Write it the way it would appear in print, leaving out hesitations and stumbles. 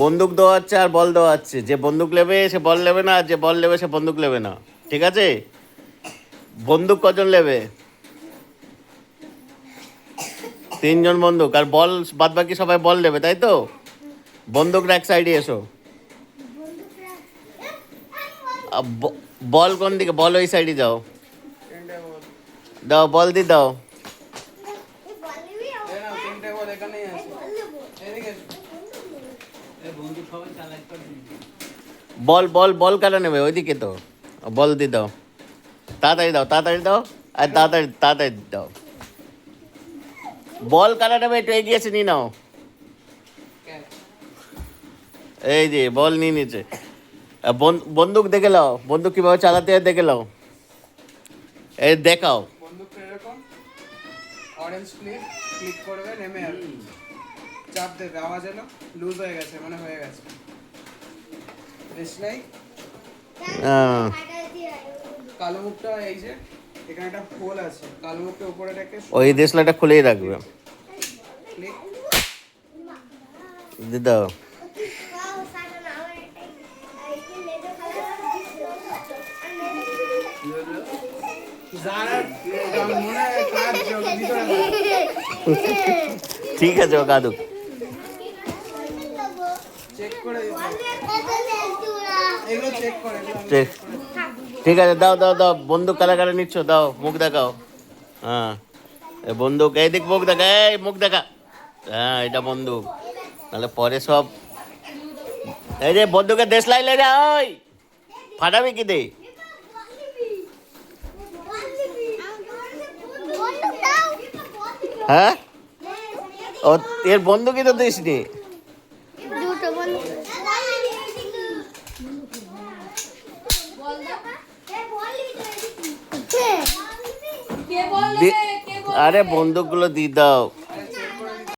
বন্দুক দেওয়া হচ্ছে আর বল দেওয়া হচ্ছে, যে বন্দুক নেবে সে বল নেবে না, আর যে বল নেবে সে বন্দুক নেবে না, ঠিক আছে? বন্দুক কজন নেবে? 3 জন বন্দুক, আর বল বাদ বাকি সবাই বল নেবে, তাই তো? বন্দুক এক সাইডে এসো। বল কোন দিকে? বল ওই সাইডে যাও, দাও বল দি দাও। বল বল বল কাটা নেবে ওইদিকে তো, বল দি দাও, তাড়াতাড়ি দাও, তাড়াতাড়ি দাও, আর তাড়াতাড়ি তাড়াতাড়ি দাও। বল কাটা নেবে, একটু এগিয়ে এসে নিয়ে নাও। এই যে বল নিয়ে নিচ্ছে। বন্দুক দেখে নাও, বন্দুক কিভাবে চালাতে হয় দেখে নাও, এই দেখাও। বন্দুকটা এরকম অরেঞ্জ ক্লিক করবে, নেমে যাবে, চাপ দেবে, আওয়াজ এলো, লুজ হয়ে গেছে, মানে হয়ে গেছে। দেশলাই কালো মুখটা, এই যে এখানে একটা হোল আছে, কালো মুখটা উপরে রেখে ওই দেশলাটা খুলেই রাখবে, ক্লিক দি দাও। ঠিক আছে, ও কাদুক। চেক করে এগুলো চেক করে ঠিক আছে, দাও দাও দাও, বন্দুক কারা কারা নিচ্ছ দাও, মুখ দেখাও। হ্যাঁ, এই বন্দুক, এই দিক মুখ দেখা, এই মুখ দেখা। হ্যাঁ, এটা বন্দুক, নাহলে পরে সব। এই যে বন্দুকের দেশ লাইলে রে, ওই ফাটাবি কি দে? হ্যাঁ, ও এর বন্দুকই তো দিস নি। আরে বন্দুকগুলো দিয়ে দাও।